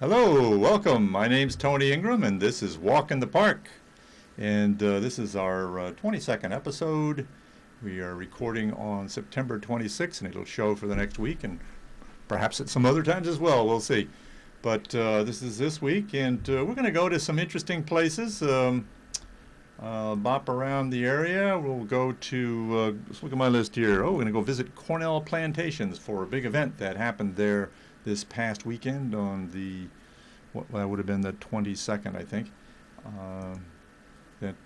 Hello, welcome. My name's Tony Ingram, and this is Walk in the Park. And this is our 22nd episode. We are recording on September 26th, and it'll show for the next week, and perhaps at some other times as well. We'll see. But this is this week, and we're going to go to some interesting places. Bop around the area. We'll go to, let's look at my list here. Oh, we're going to go visit Cornell Plantations for a big event that happened there this past weekend on the, that would have been the 22nd, I think.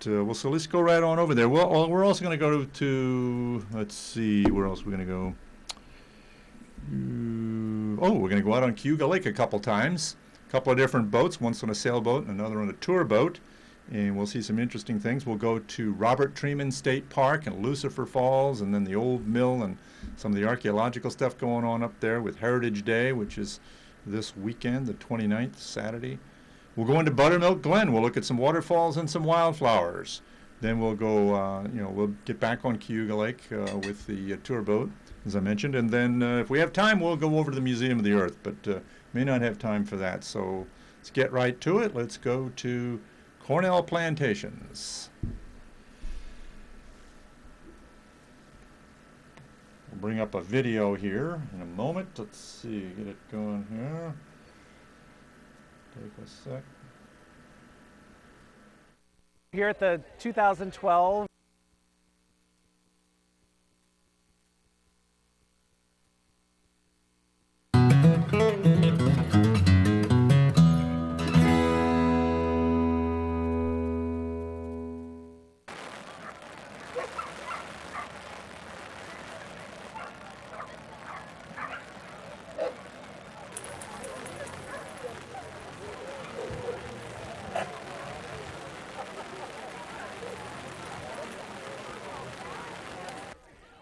Well, so let's go right on over there. Well, we're also going to go to, let's see, where else we're going to go. We're going to go out on Cayuga Lake a couple times. A couple of different boats, one's on a sailboat and another on a tour boat. And we'll see some interesting things. We'll go to Treman State Park and Lucifer Falls, and then the old mill and some of the archaeological stuff going on up there with Heritage Day, which is this weekend, the 29th, Saturday. We'll go into Buttermilk Glen. We'll look at some waterfalls and some wildflowers. Then we'll go, we'll get back on Cayuga Lake with the tour boat, as I mentioned. And then if we have time, we'll go over to the Museum of the Earth, but may not have time for that. So let's get right to it. Let's go to Cornell Plantations. We'll bring up a video here in a moment. Let's see, get it going here. Take a sec. Here at the 2012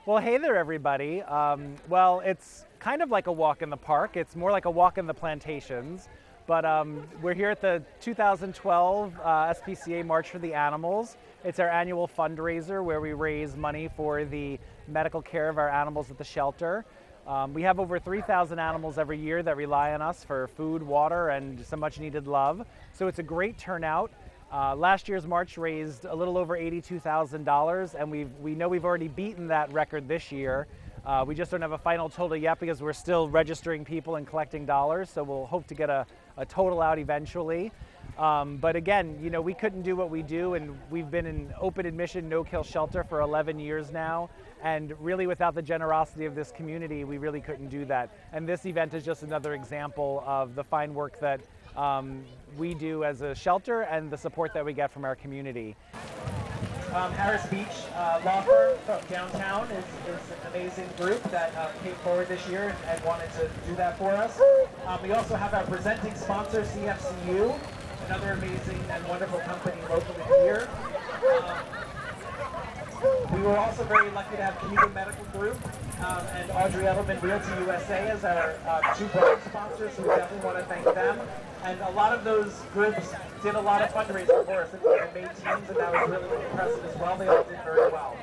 Well, hey there, everybody. Well, it's kind of like a walk in the park. It's more like a walk in the plantations. But we're here at the 2012 SPCA March for the Animals. It's our annual fundraiser where we raise money for the medical care of our animals at the shelter. We have over 3,000 animals every year that rely on us for food, water, and some much needed love. So it's a great turnout. Last year's March raised a little over $82,000, and we know we've already beaten that record this year. We just don't have a final total yet because we're still registering people and collecting dollars, so we'll hope to get a total out eventually. But again, you know, we couldn't do what we do, and we've been in open admission no-kill shelter for 11 years now, and really without the generosity of this community, we really couldn't do that. And this event is just another example of the fine work that we do as a shelter and the support that we get from our community. Harris Beach Law Firm from downtown is an amazing group that came forward this year and wanted to do that for us. We also have our presenting sponsor, CFCU, another amazing and wonderful company locally here. We were also very lucky to have Cayuga Medical Group and Audrey Edelman Realty USA as our two brand sponsors, so we definitely want to thank them. And a lot of those groups did a lot of fundraising for us and made teams, and that was really impressive as well. They all did very well.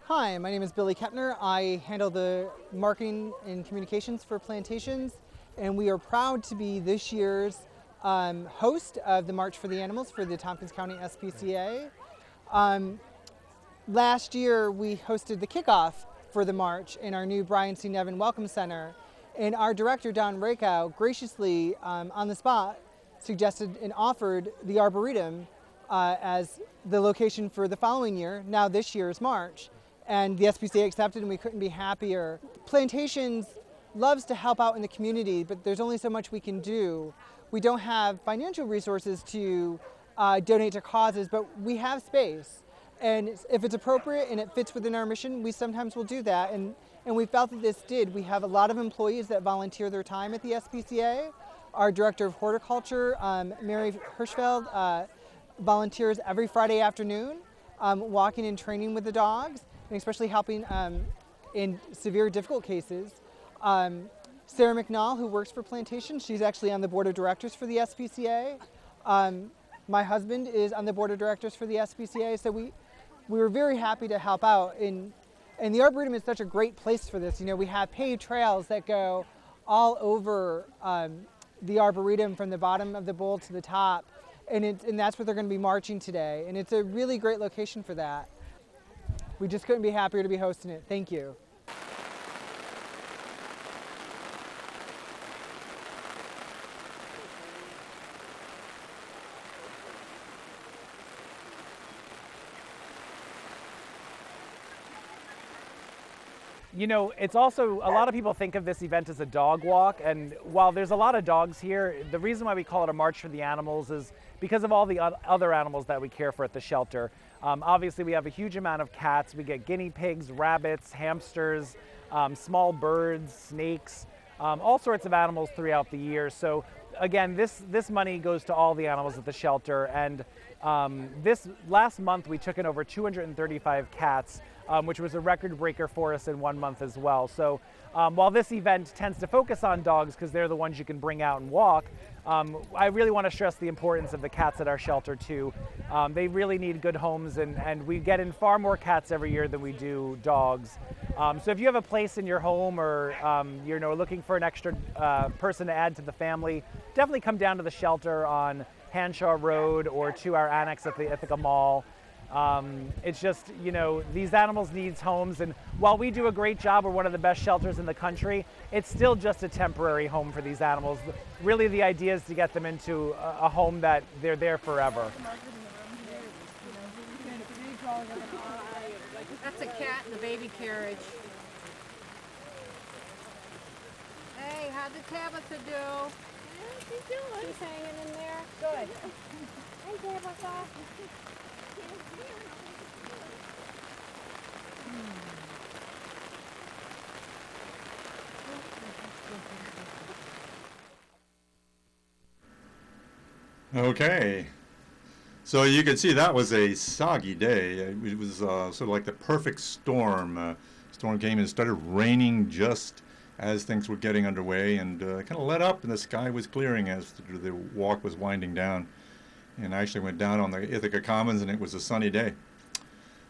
Hi, my name is Billy Kepner. I handle the marketing and communications for Plantations, and we are proud to be this year's host of the March for the Animals for the Tompkins County SPCA. Last year we hosted the kickoff for the march in our new Brian C. Nevin Welcome Center, and our director Don Rakow graciously on the spot suggested and offered the Arboretum as the location for the following year, now this year's March, and the SPCA accepted, and we couldn't be happier. Plantations loves to help out in the community, but there's only so much we can do. We don't have financial resources to donate to causes, but we have space. And if it's appropriate and it fits within our mission, we sometimes will do that. And we felt that this did. We have a lot of employees that volunteer their time at the SPCA. Our director of horticulture, Mary Hirschfeld, volunteers every Friday afternoon, walking and training with the dogs, and especially helping in severe, difficult cases. Sarah McNall, who works for Plantations, she's actually on the board of directors for the SPCA. My husband is on the board of directors for the SPCA, so we were very happy to help out. And the Arboretum is such a great place for this. You know, we have paved trails that go all over the Arboretum from the bottom of the bowl to the top, and that's where they're going to be marching today. And it's a really great location for that. We just couldn't be happier to be hosting it. Thank you. You know, it's also, a lot of people think of this event as a dog walk, and while there's a lot of dogs here, the reason why we call it a March for the Animals is because of all the other animals that we care for at the shelter. Obviously, we have a huge amount of cats. We get guinea pigs, rabbits, hamsters, small birds, snakes, all sorts of animals throughout the year. So again, this money goes to all the animals at the shelter, and this last month we took in over 235 cats, which was a record breaker for us in 1 month as well. So while this event tends to focus on dogs because they're the ones you can bring out and walk, I really want to stress the importance of the cats at our shelter too. They really need good homes, and we get in far more cats every year than we do dogs. So if you have a place in your home, or you're looking for an extra person to add to the family, definitely come down to the shelter on Hanshaw Road or to our annex at the Ithaca Mall. It's just, these animals need homes, and while we do a great job, we're one of the best shelters in the country, it's still just a temporary home for these animals. Really, the idea is to get them into a home that they're there forever. That's a cat in a baby carriage. Hey, how'd the Tabitha do? Yeah, she's doing. She's hanging in there. Good. Hey, Tabitha. Okay, so you can see that was a soggy day. It was sort of like the perfect storm. Storm came and started raining just as things were getting underway, and kind of let up, and the sky was clearing as the walk was winding down. And I actually went down on the Ithaca Commons, and it was a sunny day.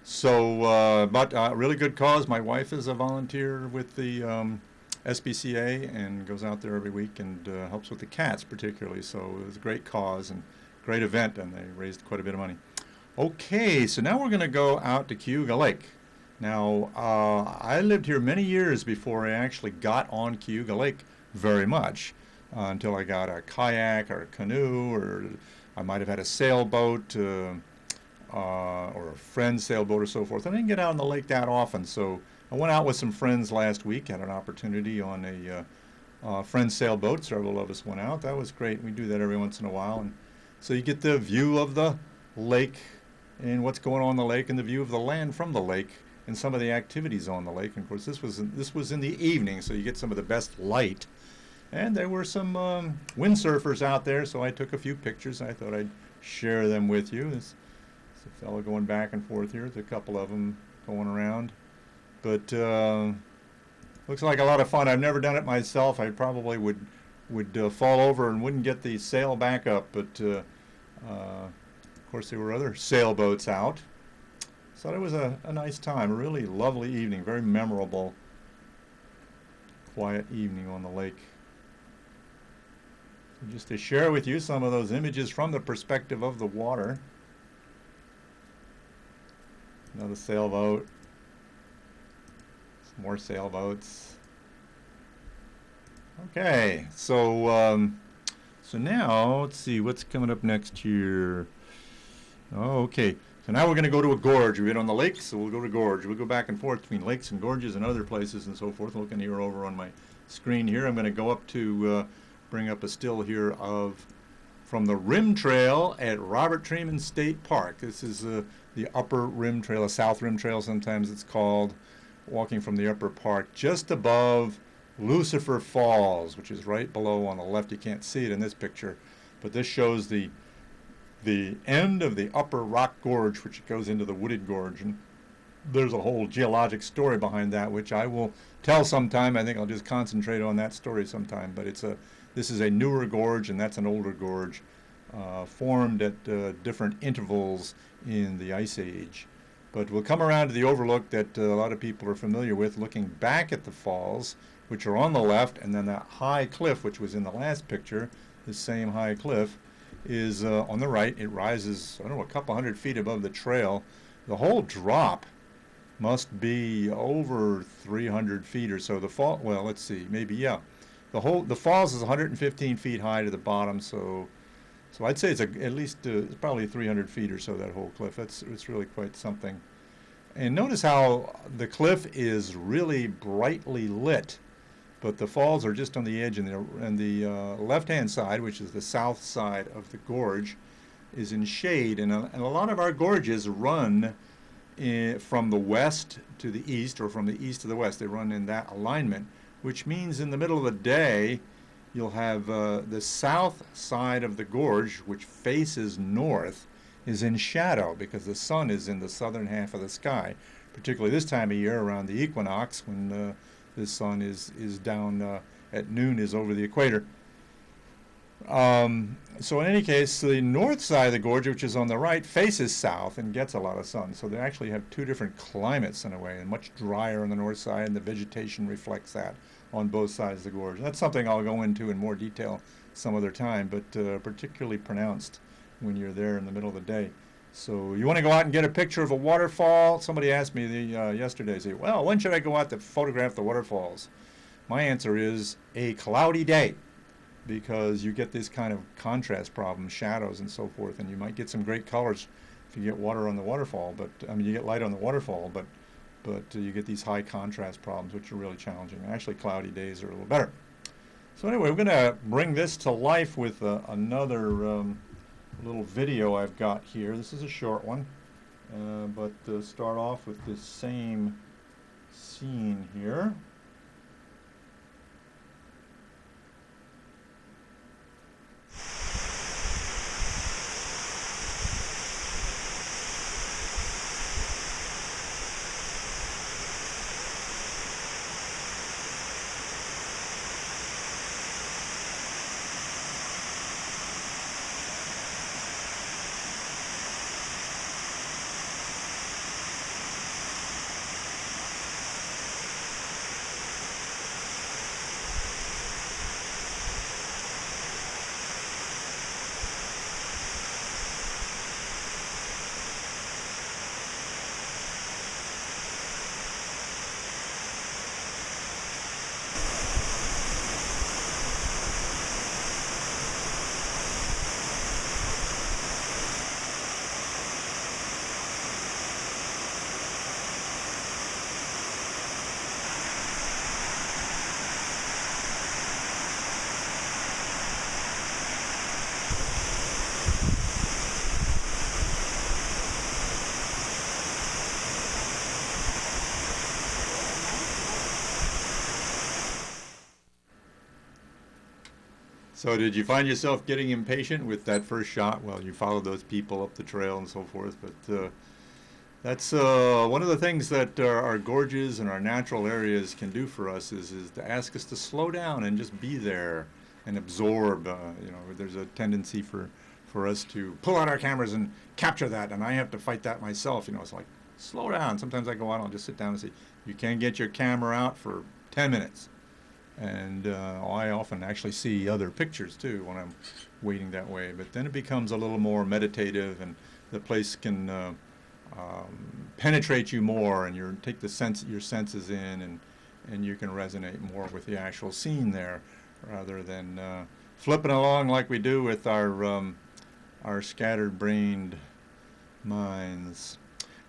So, but really good cause. My wife is a volunteer with the SPCA and goes out there every week and helps with the cats particularly. So it was a great cause and great event, and they raised quite a bit of money. Okay, so now we're going to go out to Cayuga Lake. Now, I lived here many years before I actually got on Cayuga Lake very much, until I got a kayak or a canoe, or I might have had a sailboat, or a friend's sailboat or so forth. I didn't get out on the lake that often, so I went out with some friends last week, had an opportunity on a friend's sailboat. Several of us went out. That was great. We do that every once in a while. And so you get the view of the lake and what's going on in the lake, and the view of the land from the lake and some of the activities on the lake. And of course, this was in the evening, so you get some of the best light. And there were some windsurfers out there, so I took a few pictures. I thought I'd share them with you. There's a fellow going back and forth here. There's a couple of them going around. But looks like a lot of fun. I've never done it myself. I probably would fall over and wouldn't get the sail back up. But of course, there were other sailboats out. So it was a nice time, a really lovely evening, very memorable, quiet evening on the lake. So just to share with you some of those images from the perspective of the water. Another sailboat. Some more sailboats. Okay, so so now let's see what's coming up next here. Oh, okay. So now we're going to go to a gorge. We've been on the lakes, so we'll go to gorge. We'll go back and forth between lakes and gorges and other places and so forth. Looking here over on my screen here, I'm going to go up to bring up a still here from the Rim Trail at Treman State Park. This is the Upper Rim Trail, a South Rim Trail sometimes it's called, walking from the upper park just above Lucifer Falls, which is right below on the left. You can't see it in this picture, but this shows the end of the upper rock gorge, which goes into the wooded gorge. And there's a whole geologic story behind that, which I will tell sometime. I think I'll just concentrate on that story sometime. But this is a newer gorge, and that's an older gorge, formed at different intervals in the Ice Age. But we'll come around to the overlook that a lot of people are familiar with, looking back at the falls, which are on the left, and then that high cliff, which was in the last picture, the same high cliff, is on the right. It rises, I don't know, a couple hundred feet above the trail. The whole drop must be over 300 feet or so. The fall, well, let's see, maybe, yeah. The falls is 115 feet high to the bottom, so I'd say it's at least it's probably 300 feet or so, that whole cliff. It's really quite something. And notice how the cliff is really brightly lit, but the falls are just on the edge, and the left-hand side, which is the south side of the gorge, is in shade. And a lot of our gorges run from the west to the east, or from the east to the west. They run in that alignment, which means in the middle of the day, you'll have the south side of the gorge, which faces north, is in shadow because the sun is in the southern half of the sky, particularly this time of year around the equinox, when the sun is down at noon, is over the equator. So in any case, the north side of the gorge, which is on the right, faces south and gets a lot of sun. So they actually have two different climates in a way, and much drier on the north side, and the vegetation reflects that on both sides of the gorge. That's something I'll go into in more detail some other time, but particularly pronounced when you're there in the middle of the day. So you want to go out and get a picture of a waterfall? Somebody asked me yesterday, say, well, when should I go out to photograph the waterfalls? My answer is a cloudy day, because you get this kind of contrast problem, shadows and so forth, and you might get some great colors if you get water on the waterfall, but I mean, you get light on the waterfall, but you get these high contrast problems, which are really challenging. Actually, cloudy days are a little better. So anyway, we're going to bring this to life with another little video I've got here. This is a short one, but start off with this same scene here. So did you find yourself getting impatient with that first shot? Well, you followed those people up the trail and so forth, but that's one of the things that our gorges and our natural areas can do for us is to ask us to slow down and just be there and absorb. You know, there's a tendency for us to pull out our cameras and capture that, and I have to fight that myself. You know, it's like, slow down. Sometimes I go out and I'll just sit down and say, you can't get your camera out for 10 minutes. And I often actually see other pictures too when I'm waiting that way, but then it becomes a little more meditative, and the place can penetrate you more, and you take your senses in, and you can resonate more with the actual scene there, rather than flipping along like we do with our scattered-brained minds.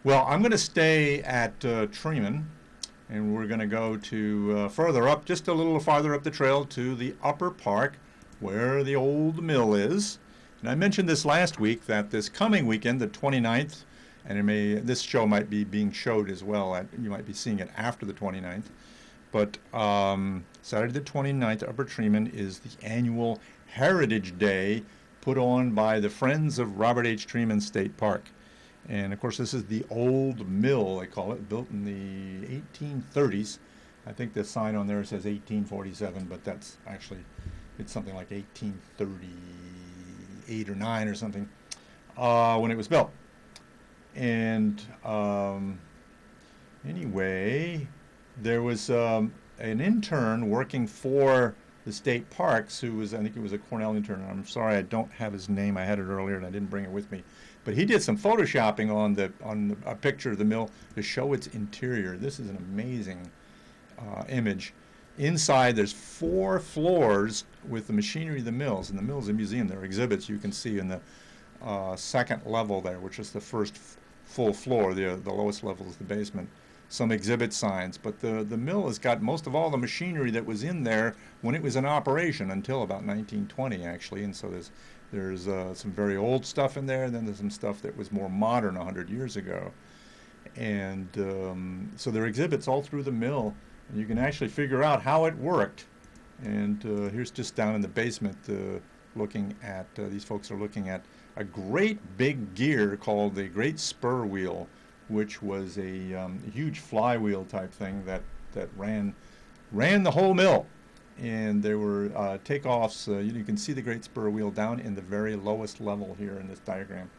Well, I'm going to stay at Treman. And we're going to go to further up, just a little farther up the trail to the upper park where the old mill is. And I mentioned this last week that this coming weekend, the 29th, and this show might be being showed as well. You might be seeing it after the 29th. But Saturday the 29th, Upper Treman, is the annual Heritage Day put on by the Friends of Robert H. Treman State Park. And of course, this is the old mill, they call it, built in the 1830s. I think the sign on there says 1847, but that's actually, it's something like 1838 or 9 or something when it was built. And anyway, there was an intern working for the state parks who was, I think he was a Cornell intern. I'm sorry I don't have his name. I had it earlier and I didn't bring it with me. But he did some photoshopping on a picture of the mill to show its interior. This is an amazing image. Inside, there's 4 floors with the machinery of the mills. And the mill's a museum. There are exhibits you can see in the second level there, which is the first full floor. The lowest level is the basement. Some exhibit signs, but the mill has got most of all the machinery that was in there when it was in operation until about 1920, actually. And so there's some very old stuff in there, and then there's some stuff that was more modern 100 years ago. And so there are exhibits all through the mill, and you can actually figure out how it worked. And here's just down in the basement looking at, these folks are looking at a great big gear called the Great Spur Wheel, which was a huge flywheel type thing that ran the whole mill. And there were takeoffs. You can see the Great Spur Wheel down in the very lowest level here in this diagram.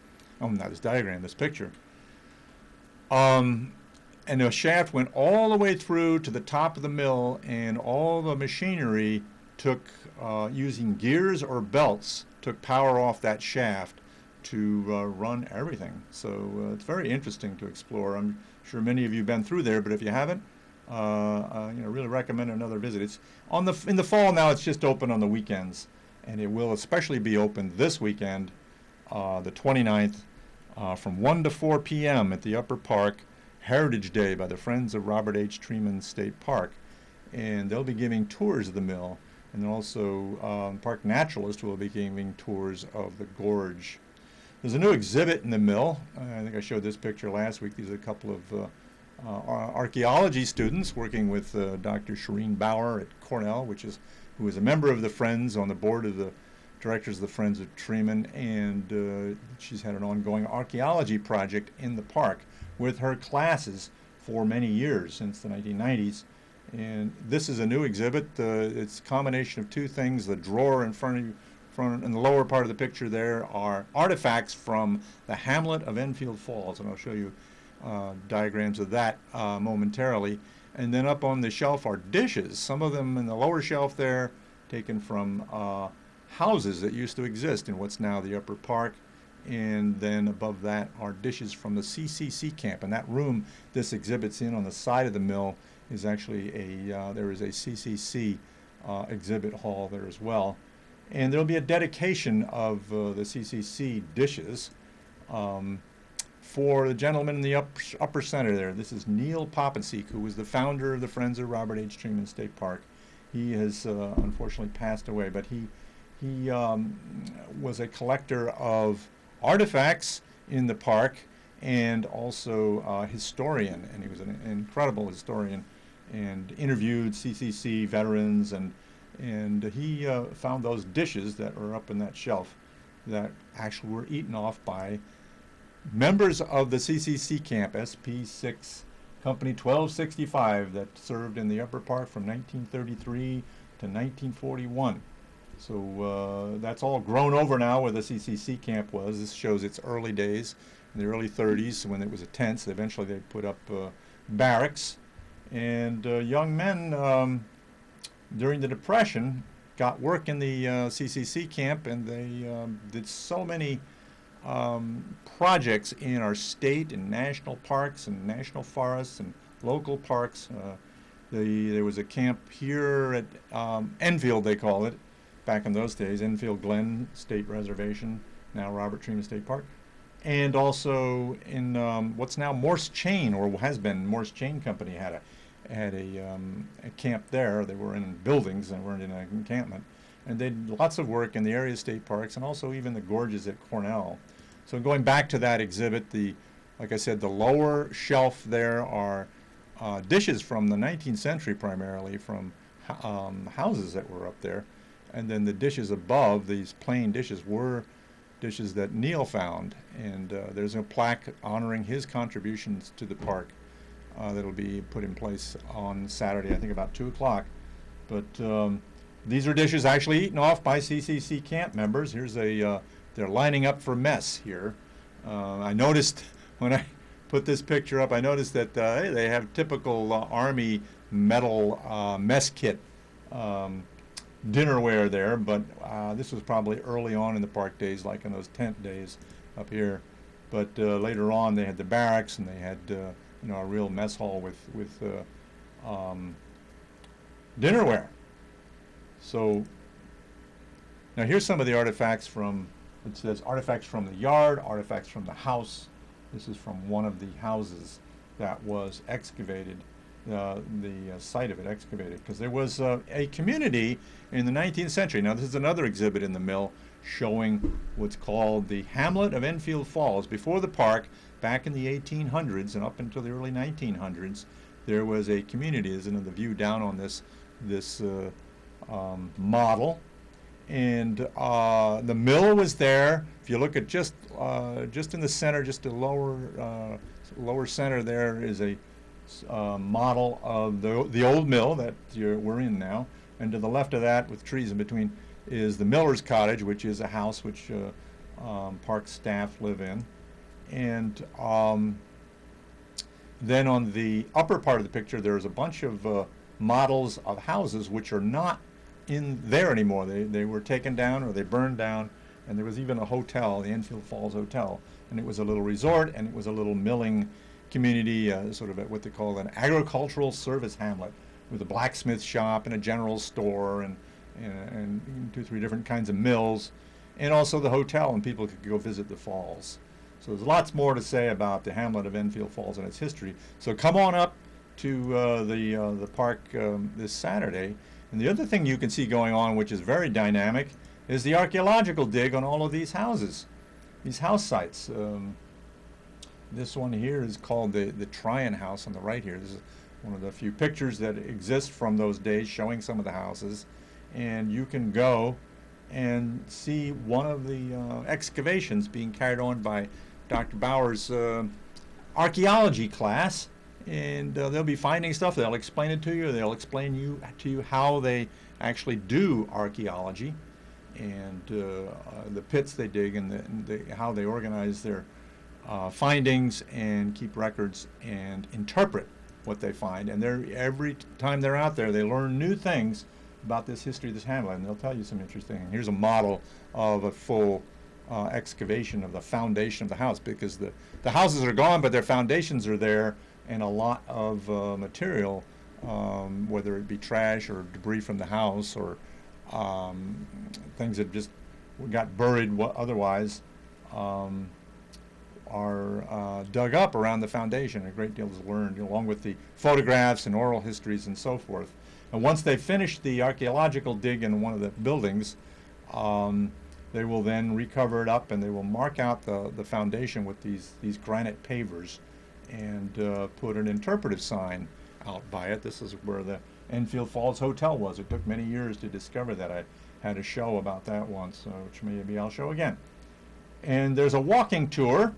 Oh, not this diagram, this picture. And the shaft went all the way through to the top of the mill, and all the machinery took, using gears or belts, took power off that shaft to run everything. So it's very interesting to explore. I'm sure many of you have been through there, but if you haven't, really recommend another visit. It's in the fall now. It's just open on the weekends, and it will especially be open this weekend, the 29th, from 1 to 4 p.m. at the Upper Park, Heritage Day by the Friends of Robert H. Treman State Park, and they'll be giving tours of the mill, and then also park naturalists will be giving tours of the gorge. There's a new exhibit in the mill. I think I showed this picture last week. These are a couple of archaeology students working with Dr. Shireen Bauer at Cornell, who is a member of the Friends, on the board of the directors of the Friends of Treman, and she's had an ongoing archaeology project in the park with her classes for many years, since the 1990s. And this is a new exhibit. It's a combination of 2 things. The drawer in front in the lower part of the picture there are artifacts from the Hamlet of Enfield Falls, and I'll show you diagrams of that momentarily. And then up on the shelf are dishes, some of them in the lower shelf there, taken from houses that used to exist in what's now the Upper Park. And then above that are dishes from the CCC Camp. And that room this exhibit's in on the side of the mill is actually there is a CCC exhibit hall there as well. And there'll be a dedication of the CCC dishes for the gentleman in the upper center there. This is Neil Popenseek, who was the founder of the Friends of Robert H. Treman State Park. He has unfortunately passed away, but he was a collector of artifacts in the park, and also a historian, and he was an incredible historian, and interviewed CCC veterans, and he found those dishes that are up in that shelf that actually were eaten off by members of the CCC Camp, SP6 Company 1265, that served in the Upper Park from 1933 to 1941. So that's all grown over now where the CCC Camp was. This shows its early days, in the early 30s, when it was a tent. Eventually they put up barracks. And young men during the Depression got work in the CCC Camp, and they did so many projects in our state and national parks and national forests and local parks. There was a camp here at Enfield, they call it, back in those days, Enfield Glen State Reservation, now Robert Treman State Park, and also in what's now Morse Chain, or has been Morse Chain Company, had a camp there. They were in buildings and weren't in an encampment, and they did lots of work in the area state parks and also even the gorges at Cornell. So going back to that exhibit, like I said, the lower shelf there are dishes from the 19th century, primarily from houses that were up there. And then the dishes above, these plain dishes, were dishes that Neil found. And there's a plaque honoring his contributions to the park that'll be put in place on Saturday, I think about 2 o'clock. But these are dishes actually eaten off by CCC Camp members. Here's they're lining up for mess here. I noticed when I put this picture up, I noticed that hey, they have typical Army metal mess kit dinnerware there, but this was probably early on in the park days, like in those tent days up here. But later on, they had the barracks, and they had you know, a real mess hall with dinnerware. So now here's some of the artifacts from, it says artifacts from the yard, artifacts from the house. This is from one of the houses that was excavated, the site of it excavated, because there was a community in the 19th century. Now this is another exhibit in the mill showing what's called the Hamlet of Enfield Falls. Before the park, back in the 1800s and up until the early 1900s, there was a community. There's another view down on this model, and the mill was there. If you look at just in the center, just the lower center, there is a model of the old mill that we're in now, and to the left of that, with trees in between, is the miller's cottage, which is a house which park staff live in, and then on the upper part of the picture, there's a bunch of models of houses which are not in there anymore. They were taken down or they burned down, and there was even a hotel, the Enfield Falls Hotel, and it was a little resort, and it was a little milling community, sort of what they call an agricultural service hamlet, with a blacksmith shop and a general store and 2 or 3 different kinds of mills, and also the hotel, and people could go visit the falls. So there's lots more to say about the Hamlet of Enfield Falls and its history. So come on up to the park this Saturday. And the other thing you can see going on, which is very dynamic, is the archaeological dig on all of these houses, these house sites. This one here is called the Tryon House on the right here. This is one of the few pictures that exist from those days showing some of the houses. And you can go and see one of the excavations being carried on by Dr. Bauer's archaeology class, and they'll be finding stuff. They'll explain it to you. They'll explain to you how they actually do archaeology, and the pits they dig, and how they organize their findings and keep records and interpret what they find. And every time they're out there, they learn new things about this history of this hamlet, and they'll tell you some interesting. Here's a model of a full excavation of the foundation of the house, because the houses are gone, but their foundations are there, and a lot of material, whether it be trash or debris from the house or things that just got buried otherwise, are dug up around the foundation. A great deal is learned, along with the photographs and oral histories and so forth. And once they finish the archaeological dig in one of the buildings, they will then recover it up, and they will mark out the foundation with these granite pavers, and put an interpretive sign out by it. This is where the Enfield Falls Hotel was. It took many years to discover that. I had a show about that once, which maybe I'll show again. And there's a walking tour.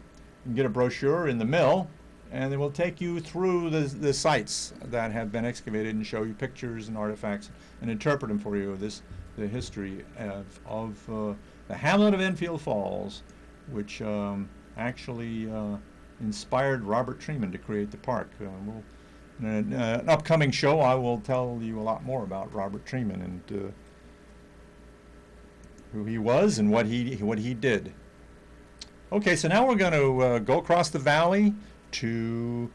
You can get a brochure in the mill, and they will take you through the sites that have been excavated and show you pictures and artifacts and interpret them for you. The history of the Hamlet of Enfield Falls, which actually inspired Robert Treman to create the park. In an upcoming show, I will tell you a lot more about Robert Treman and who he was and what he did. Okay, so now we're going to go across the valley to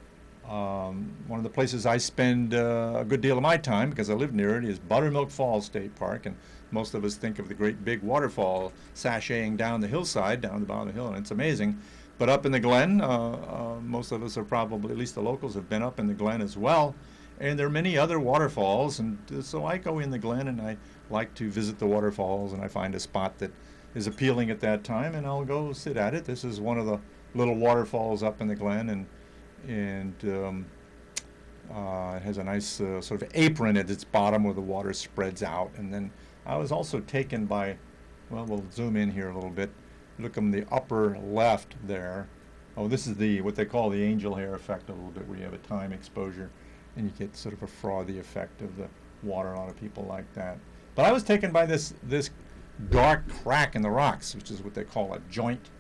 one of the places I spend a good deal of my time, because I live near it, is Buttermilk Falls State Park. And most of us think of the great big waterfall sashaying down the hillside, down the bottom of the hill, and it's amazing. But up in the glen, most of us are probably, at least the locals, have been up in the glen as well. And there are many other waterfalls, and so I go in the glen and I like to visit the waterfalls, and I find a spot that is appealing at that time, and I'll go sit at it. This is one of the little waterfalls up in the glen, and it has a nice sort of apron at its bottom where the water spreads out. And then I was also taken by, well, we'll zoom in here a little bit. Look on the upper left there. Oh, this is what they call the angel hair effect a little bit, where you have a time exposure and you get sort of a frothy effect of the water. A lot of people like that. But I was taken by this dark crack in the rocks, which is what they call a joint.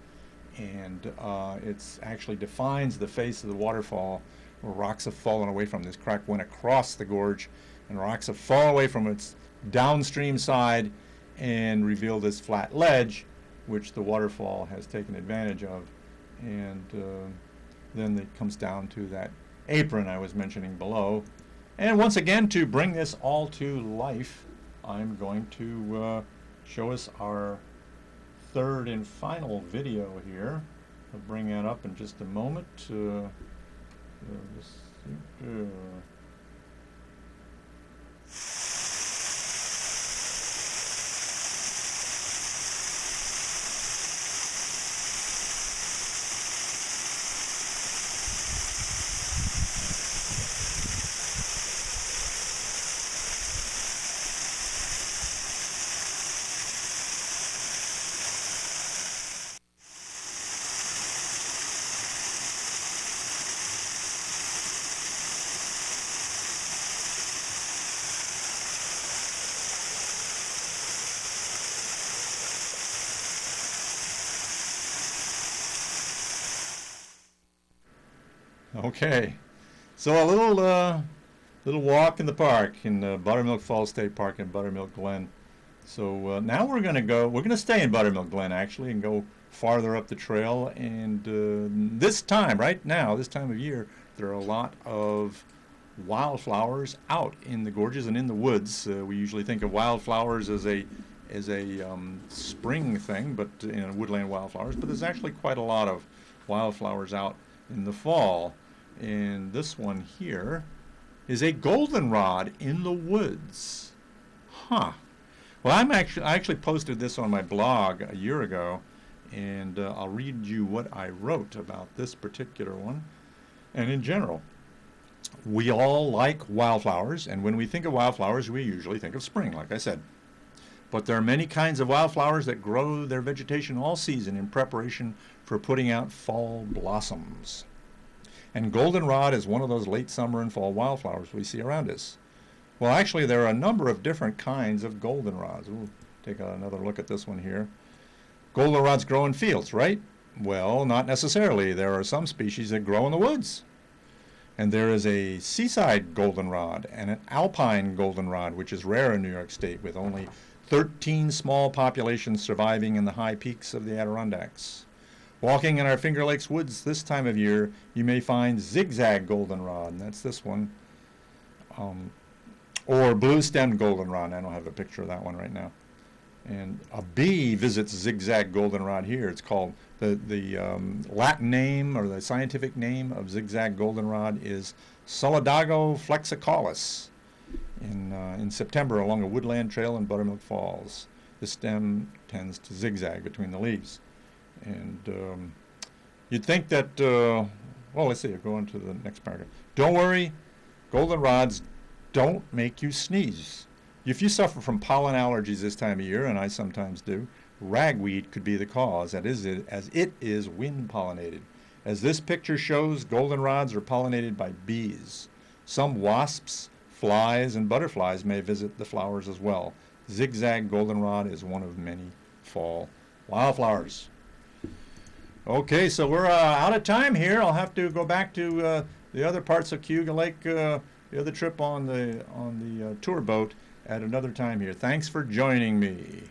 and it's actually defines the face of the waterfall where rocks have fallen away from. This crack went across the gorge, and rocks have fallen away from its downstream side and revealed this flat ledge, which the waterfall has taken advantage of. And then it comes down to that apron I was mentioning below. And once again, to bring this all to life, I'm going to show us our third and final video here. I'll bring that up in just a moment. Okay, so a little walk in the park in Buttermilk Falls State Park in Buttermilk Glen. So now we're going to stay in Buttermilk Glen actually and go farther up the trail. And this time, right now, this time of year, there are a lot of wildflowers out in the gorges and in the woods. We usually think of wildflowers as a spring thing, but woodland wildflowers. But there's actually quite a lot of wildflowers out in the fall. And this one here is a goldenrod in the woods. Huh. Well, I actually posted this on my blog a year ago, and I'll read you what I wrote about this particular one. And in general, we all like wildflowers, and when we think of wildflowers, we usually think of spring, like I said. But there are many kinds of wildflowers that grow their vegetation all season in preparation for putting out fall blossoms. And goldenrod is one of those late summer and fall wildflowers we see around us. Well, actually, there are a number of different kinds of goldenrods. We'll take another look at this one here. Goldenrods grow in fields, right? Well, not necessarily. There are some species that grow in the woods. And there is a seaside goldenrod and an alpine goldenrod, which is rare in New York State, with only 13 small populations surviving in the high peaks of the Adirondacks. Walking in our Finger Lakes woods this time of year, you may find zigzag goldenrod, and that's this one, or blue-stemmed goldenrod. I don't have a picture of that one right now. And a bee visits zigzag goldenrod here. It's called, the Latin name or the scientific name of zigzag goldenrod is Solidago flexicalis. In September along a woodland trail in Buttermilk Falls. The stem tends to zigzag between the leaves. And you'd think that, well, let's see, I'll go on to the next paragraph. Don't worry, goldenrods don't make you sneeze. If you suffer from pollen allergies this time of year, and I sometimes do, ragweed could be the cause, as it is wind pollinated. As this picture shows, goldenrods are pollinated by bees. Some wasps, flies, and butterflies may visit the flowers as well. Zigzag goldenrod is one of many fall wildflowers. Okay, so we're out of time here. I'll have to go back to the other parts of Cayuga Lake, the other trip on the tour boat at another time here. Thanks for joining me.